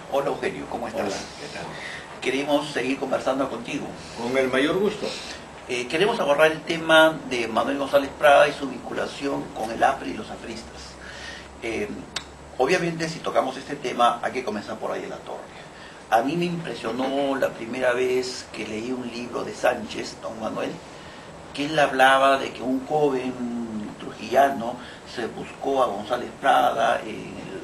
Hola Eugenio, ¿cómo estás? Hola, ¿qué tal? Queremos seguir conversando contigo. Con el mayor gusto. Queremos abordar el tema de Manuel González Prada y su vinculación con el APRE y los apristas. Obviamente, si tocamos este tema, hay que comenzar por ahí de la Torre. A mí me impresionó la primera vez que leí un libro de Sánchez, don Manuel, que él hablaba de que un joven trujillano se buscó a González Prada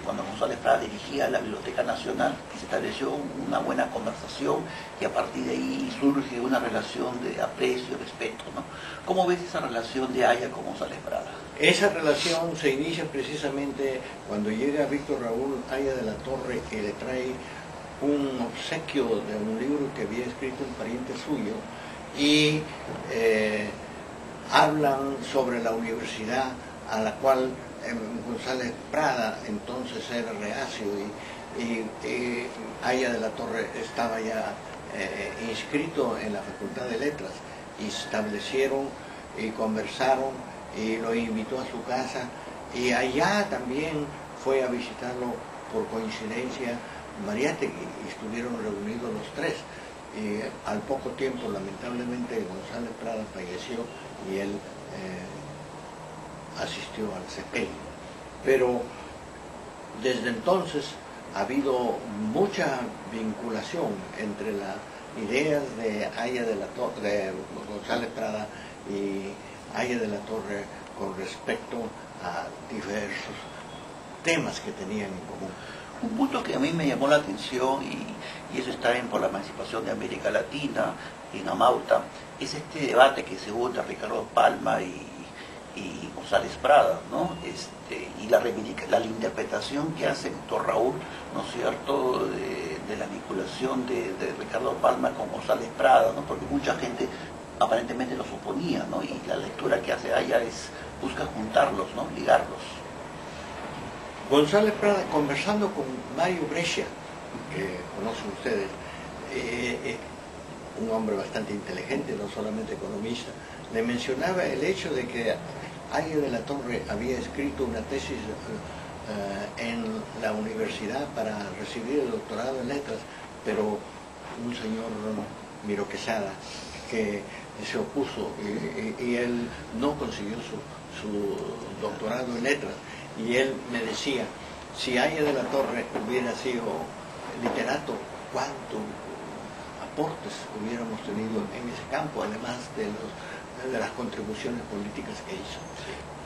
cuando González Prada dirigía la Biblioteca Nacional, y se estableció una buena conversación y a partir de ahí surge una relación de aprecio y respeto, ¿no? ¿Cómo ves esa relación de Aya con González Prada? Esa relación se inicia precisamente cuando llega Víctor Raúl Aya de la Torre y le trae un obsequio de un libro que había escrito un pariente suyo y hablan sobre la universidad a la cual González Prada entonces era reacio y Aya de la Torre estaba ya inscrito en la Facultad de Letras y se establecieron y conversaron y lo invitó a su casa y allá también fue a visitarlo por coincidencia Mariátegui y estuvieron reunidos los tres. Y al poco tiempo, lamentablemente, González Prada falleció y él asistió al sepelio. Pero desde entonces ha habido mucha vinculación entre las ideas de Aya de la Torre, de González Prada y Aya de la Torre con respecto a diversos temas que tenían en común. Un punto que a mí me llamó la atención, y eso está bien por la emancipación de América Latina, en Amauta, es este debate que se hubo entre Ricardo Palma y González Prada, ¿no? Y la interpretación que hace Víctor Raúl, ¿no es cierto?, de la vinculación de Ricardo Palma con González Prada, ¿no? Porque mucha gente aparentemente los oponía, ¿no? Y la lectura que hace Aya busca juntarlos, ¿no? Ligarlos. González Prada, conversando con Mario Brescia, que conocen ustedes, un hombre bastante inteligente, no solamente economista, le mencionaba el hecho de que Aya de la Torre había escrito una tesis en la universidad para recibir el doctorado en letras, pero un señor Miro Quesada que se opuso y él no consiguió su doctorado en letras. Y él me decía, si Aya de la Torre hubiera sido literato, ¿cuántos aportes hubiéramos tenido en ese campo, además de las contribuciones políticas que hizo?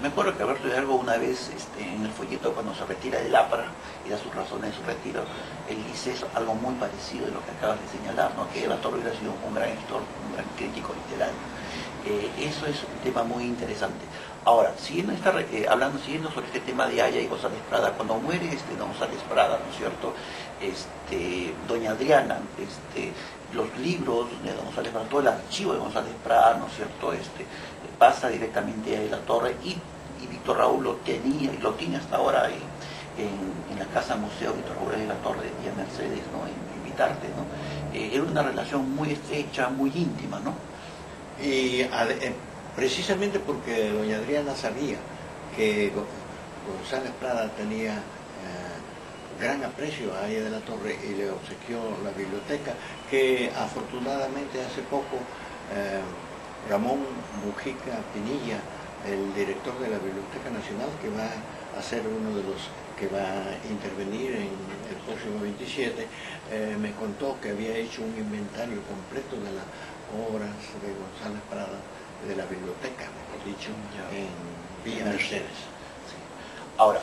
Me acuerdo que Alberto Hidalgo una vez en el folleto, cuando se retira del APRA y da sus razones de su retiro, él dice algo muy parecido de lo que acabas de señalar, ¿no? Que la Torre hubiera sido un gran escritor, un gran crítico literario. Eso es un tema muy interesante. Ahora, siguiendo sobre este tema de Aya y González Prada, cuando muere González Prada, ¿no es cierto?, doña Adriana, los libros de González Prada, todo el archivo de González Prada, ¿no es cierto?, pasa directamente a la Torre y Víctor Raúl lo tenía y lo tiene hasta ahora en la Casa Museo Víctor Raúl de la Torre de Villa Mercedes, ¿no?, en Vitarte, ¿no? Era una relación muy estrecha, muy íntima, ¿no? Y precisamente porque doña Adriana sabía que González Prada tenía gran aprecio a Aya de la Torre y le obsequió la biblioteca, que afortunadamente hace poco Ramón Mujica Pinilla, el director de la Biblioteca Nacional, que va a ser uno de los que va a intervenir en el próximo 27, me contó que había hecho un inventario completo de las obras de González Prada de la biblioteca, mejor dicho, en Villa Mercedes. Sí. Ahora,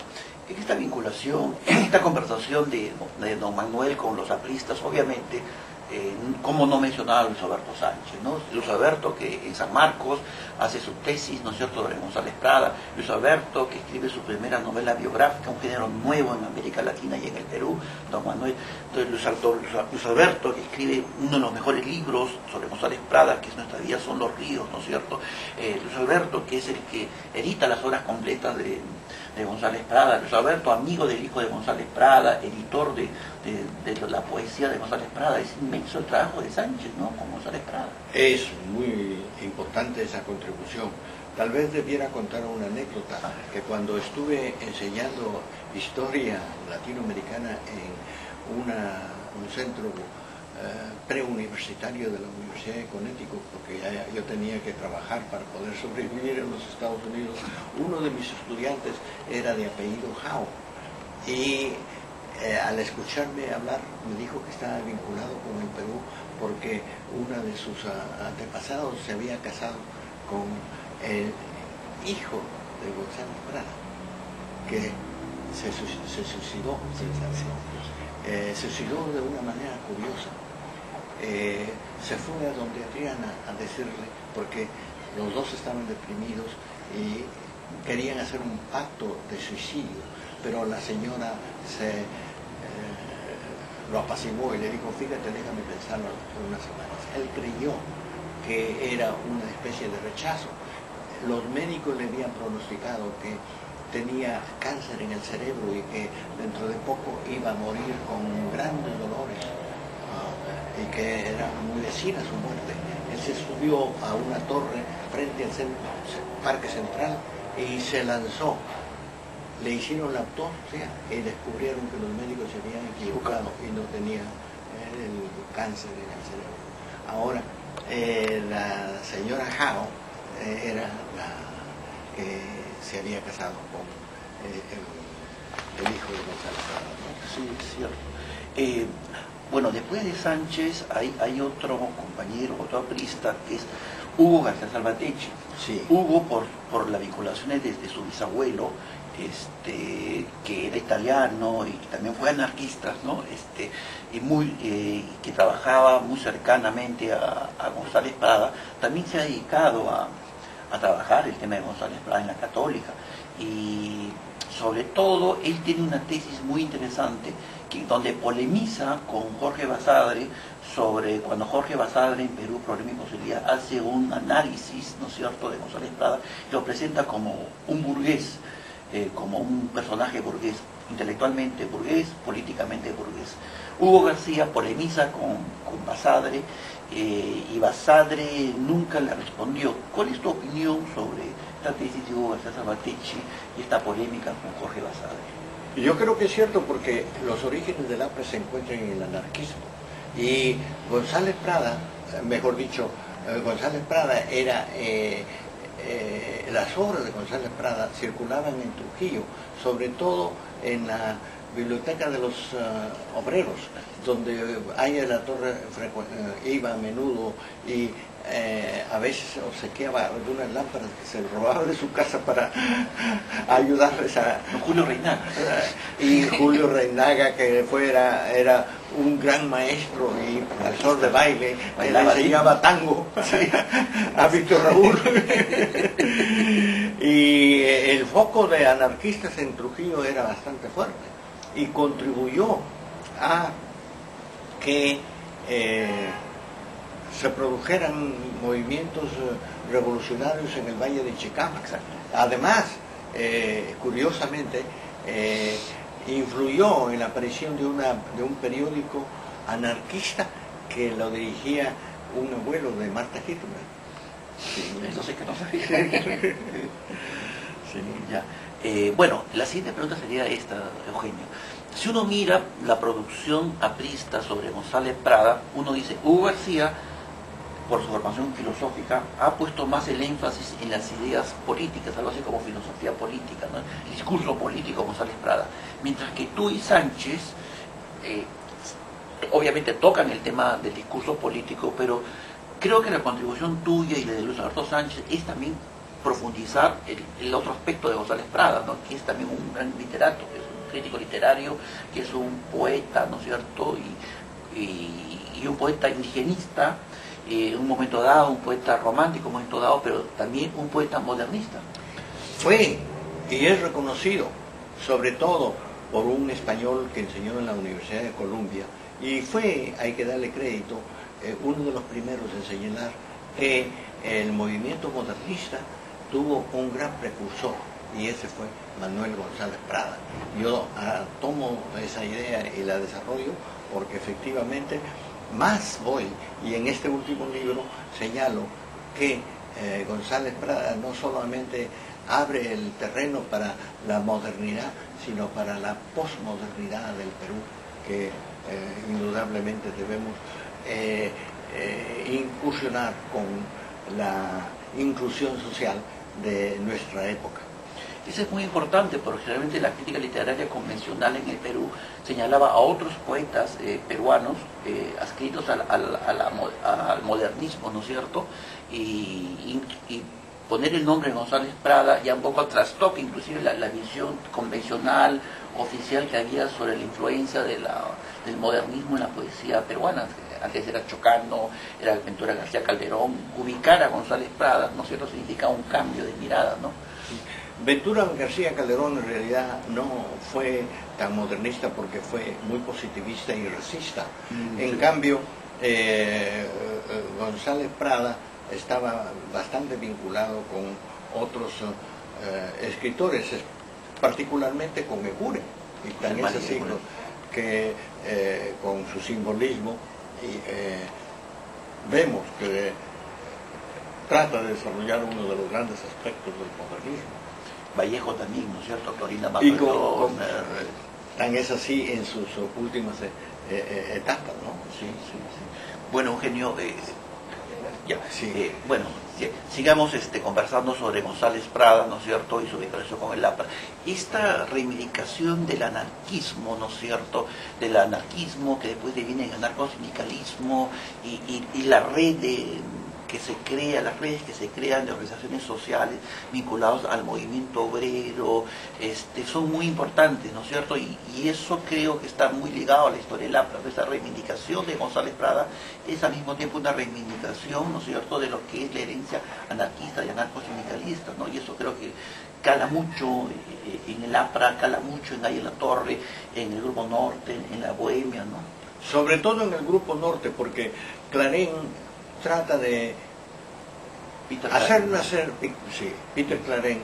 en esta vinculación, en esta conversación de don Manuel con los apristas, obviamente, cómo no mencionar a Luis Alberto Sánchez, ¿no? Luis Alberto, que en San Marcos hace su tesis, ¿no es cierto?, sobre González Prada. Luis Alberto, que escribe su primera novela biográfica, un género nuevo en América Latina y en el Perú, don Manuel. Entonces, Luis Alberto, que escribe uno de los mejores libros sobre González Prada, que es Nuestra vida son los ríos, ¿no es cierto? Luis Alberto, que es el que edita las obras completas de González Prada. Luis Alberto, amigo del hijo de González Prada, editor de la poesía de González Prada. Es inmenso el trabajo de Sánchez, ¿no?, con González Prada. Es muy importante esa contribución. Tal vez debiera contar una anécdota, que cuando estuve enseñando historia latinoamericana en un centro preuniversitario de la Universidad de Connecticut, porque yo tenía que trabajar para poder sobrevivir en los Estados Unidos. Uno de mis estudiantes era de apellido Howe, y al escucharme hablar me dijo que estaba vinculado con el Perú porque uno de sus antepasados se había casado con el hijo de González Prada, que se suicidó, se suicidó de una manera curiosa. Se fue a donde Adriana a decirle, porque los dos estaban deprimidos y querían hacer un pacto de suicidio, pero la señora lo apaciguó y le dijo, fíjate, déjame pensarlo por unas semanas. Él creyó que era una especie de rechazo. Los médicos le habían pronosticado que tenía cáncer en el cerebro y que dentro de poco iba a morir con grandes dolores, y que era muy decir a su muerte. Él se subió a una torre frente al Parque Central y se lanzó. Le hicieron la autopsia y descubrieron que los médicos se habían equivocado y no tenía el cáncer en el cerebro. Ahora, la señora Howe era la que se había casado con el hijo de González Prada, ¿no? Sí, es cierto. Bueno, después de Sánchez hay otro compañero, otro aprista, que es Hugo García Salvatierra. Sí. Hugo, por las vinculaciones desde su bisabuelo, que era italiano y que también fue anarquista, ¿no? Que trabajaba muy cercanamente a González Prada, también se ha dedicado a trabajar el tema de González Prada en la Católica. Y sobre todo, él tiene una tesis muy interesante donde polemiza con Jorge Basadre sobre cuando Jorge Basadre en Perú, Problema y Posibilidad, hace un análisis, ¿no es cierto?, de González Prada, y lo presenta como un burgués, como un personaje burgués, intelectualmente burgués, políticamente burgués. Hugo García polemiza con Basadre, y Basadre nunca le respondió. ¿Cuál es tu opinión sobre esta tesis de Hugo García Salvatierra y esta polémica con Jorge Basadre? Yo creo que es cierto, porque los orígenes del APRE se encuentran en el anarquismo. Y González Prada, mejor dicho, González Prada era... las obras de González Prada circulaban en Trujillo, sobre todo en la Biblioteca de los Obreros, donde Ángel La Torre iba a menudo y a veces obsequiaba algunas lámparas que se robaba de su casa para ayudarles a... Julio Reinaga. Y Julio Reinaga, que era un gran maestro y profesor de baile, que le enseñaba tango a Víctor Raúl. Y el foco de anarquistas en Trujillo era bastante fuerte y contribuyó a que se produjeran movimientos revolucionarios en el Valle de Chicama. Además, curiosamente, influyó en la aparición de un periódico anarquista que lo dirigía un abuelo de Martha Hitler. Sí, eso sí que no sabía. Sí, ya. Bueno, la siguiente pregunta sería esta, Eugenio. Si uno mira la producción aprista sobre González Prada, uno dice, Hugo García, por su formación filosófica, ha puesto más el énfasis en las ideas políticas, algo así como filosofía política, ¿no? El discurso político González Prada. Mientras que tú y Sánchez, obviamente tocan el tema del discurso político, pero creo que la contribución tuya y la de Luis Alberto Sánchez es también profundizar el otro aspecto de González Prada, ¿no? Que es también un gran literato, que es un crítico literario, que es un poeta, ¿no es cierto? Y un poeta indigenista, en un momento dado, un poeta romántico en un momento dado, pero también un poeta modernista. Fue y es reconocido, sobre todo por un español que enseñó en la Universidad de Columbia, y fue, hay que darle crédito, uno de los primeros en señalar que el movimiento modernista tuvo un gran precursor, y ese fue Manuel González Prada. Yo tomo esa idea y la desarrollo porque efectivamente más voy, y en este último libro señalo que González Prada no solamente abre el terreno para la modernidad, sino para la posmodernidad del Perú. que indudablemente debemos incursionar con la inclusión social de nuestra época. Eso es muy importante porque generalmente la crítica literaria convencional en el Perú señalaba a otros poetas peruanos adscritos al modernismo, ¿no es cierto? Y poner el nombre de González Prada ya un poco al trastoque, inclusive la visión convencional, oficial que había sobre la influencia del modernismo en la poesía peruana. Antes era Chocano, era Ventura García Calderón. Ubicar a González Prada, ¿no es cierto?, significaba un cambio de mirada, ¿no? Ventura García Calderón en realidad no fue tan modernista porque fue muy positivista y racista. En cambio, González Prada estaba bastante vinculado con otros escritores, particularmente con Eguren, y tan es así que con su simbolismo vemos que trata de desarrollar uno de los grandes aspectos del modernismo. Vallejo también, ¿no es cierto? Clorina Y tan es así en sus últimas etapas, ¿no? Sí, sí, sí. Bueno, Eugenio, sí. Bueno, sigamos conversando sobre González Prada, ¿no es cierto?, y su vinculación con el APRA. Esta reivindicación del anarquismo, ¿no es cierto?, del anarquismo que después deviene en anarcosindicalismo y la red las redes que se crean de organizaciones sociales vinculadas al movimiento obrero, son muy importantes, ¿no es cierto? Y eso creo que está muy ligado a la historia del APRA. Esa reivindicación de González Prada es al mismo tiempo una reivindicación, ¿no es cierto?, de lo que es la herencia anarquista y anarcosindicalista, ¿no? Y eso creo que cala mucho en el APRA, cala mucho en Ahí en la Torre, en el Grupo Norte, en la Bohemia, ¿no? Sobre todo en el Grupo Norte, porque Clarén trata de Peter Clarén,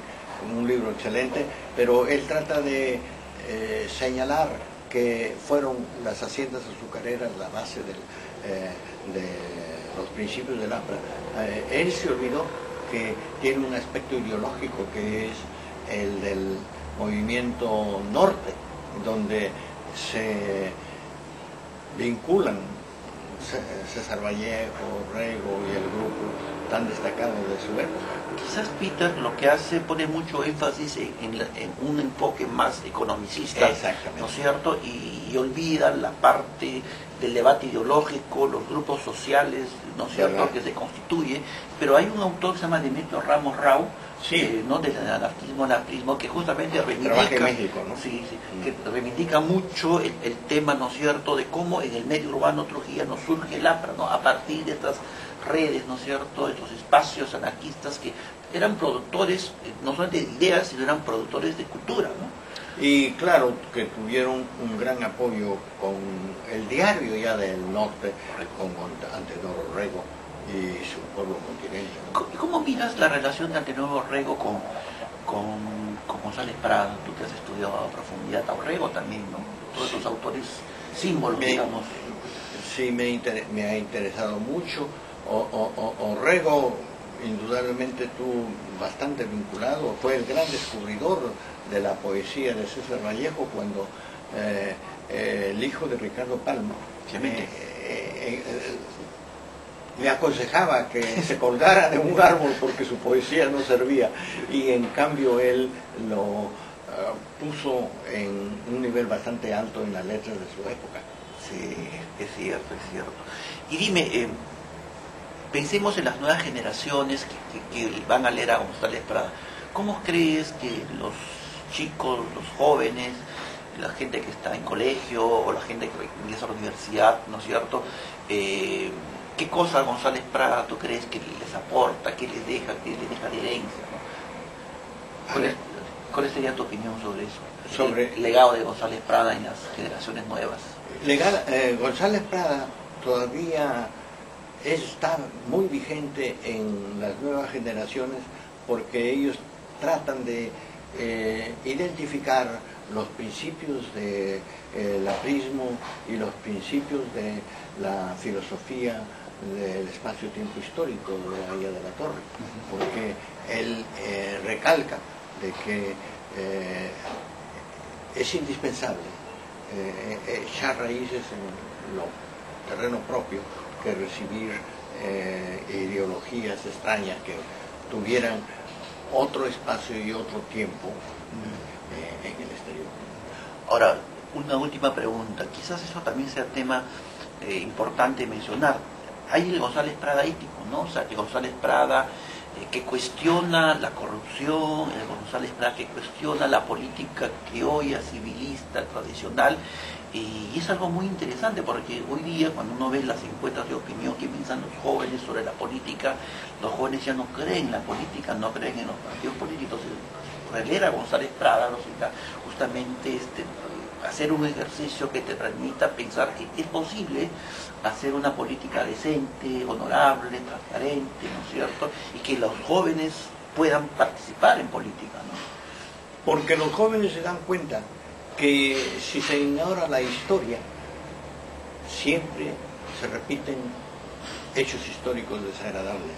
un libro excelente, pero él trata de señalar que fueron las haciendas azucareras la base de los principios del APRA. Él se olvidó que tiene un aspecto ideológico que es el del movimiento norte, donde se vinculan César Vallejo, Rego y el grupo tan destacado de su época. Quizás Peter lo que hace, pone mucho énfasis en un enfoque más economicista, ¿no es cierto? Y olvida la parte del debate ideológico, los grupos sociales, ¿no es cierto?, que se constituye. Pero hay un autor que se llama Demetrio Ramos Rau, ¿no?, del anarquismo, que justamente reivindica, en México, ¿no? Sí, que reivindica mucho el tema, ¿no es cierto?, de cómo en el medio urbano trujillano surge el APRA, ¿no?, a partir de estas redes, ¿no es cierto?, de estos espacios anarquistas que eran productores, no solamente de ideas, sino eran productores de cultura, ¿no? Y claro que tuvieron un gran apoyo con el diario ya del norte, con Antenor Rego y su pueblo continente, ¿no? ¿Cómo miras la relación de Antenor Rego con González Prada? Tú que has estudiado a profundidad a Rego también, ¿no? Todos esos autores símbolos, digamos. Sí, me ha interesado mucho. Rego indudablemente estuvo bastante vinculado, fue el gran descubridor de la poesía de César Vallejo cuando el hijo de Ricardo Palma le aconsejaba que se colgara de un árbol porque su poesía no servía, y en cambio él lo puso en un nivel bastante alto en las letras de su época. Sí, es cierto, es cierto. Y dime, pensemos en las nuevas generaciones que van a leer a González Prada. ¿Cómo crees que los chicos, los jóvenes, la gente que está en colegio o la gente que ingresa a la universidad, ¿no es cierto?, qué cosa González Prada tú crees que les aporta, qué les deja de herencia, ¿no? ¿Cuál sería tu opinión sobre eso? Sobre el legado de González Prada en las generaciones nuevas. González Prada todavía está muy vigente en las nuevas generaciones porque ellos tratan de identificar los principios del aprismo y los principios de la filosofía del espacio-tiempo histórico de Ahí de la Torre, porque él recalca de que es indispensable echar raíces en lo terreno propio que recibir ideologías extrañas que tuvieran otro espacio y otro tiempo en el exterior. Ahora, una última pregunta, quizás eso también sea tema importante mencionar. Hay el González Prada ético, ¿no? O sea, el González Prada que cuestiona la corrupción, el González Prada que cuestiona la política criolla, civilista, tradicional, y es algo muy interesante porque hoy día cuando uno ve las encuestas de opinión que piensan los jóvenes sobre la política, los jóvenes ya no creen en la política, no creen en los partidos políticos. Leer a González Prada, ¿no? Justamente hacer un ejercicio que te permita pensar que es posible hacer una política decente, honorable, transparente, ¿no es cierto? Y que los jóvenes puedan participar en política, ¿no? Porque los jóvenes se dan cuenta que si se ignora la historia, siempre se repiten hechos históricos desagradables.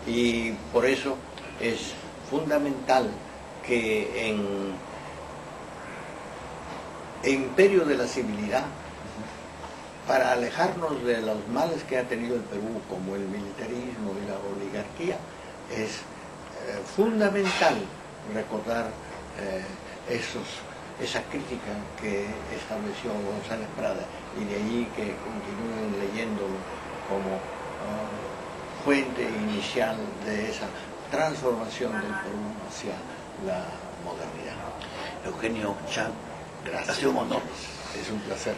Y por eso es fundamental que en imperio de la civilidad, para alejarnos de los males que ha tenido el Perú, como el militarismo y la oligarquía, es fundamental recordar esa crítica que estableció González Prada, y de allí que continúen leyéndolo como fuente inicial de esa transformación del Perú hacia la modernidad. Eugenio Chan, Gracias. ha sido un honor. Es un placer.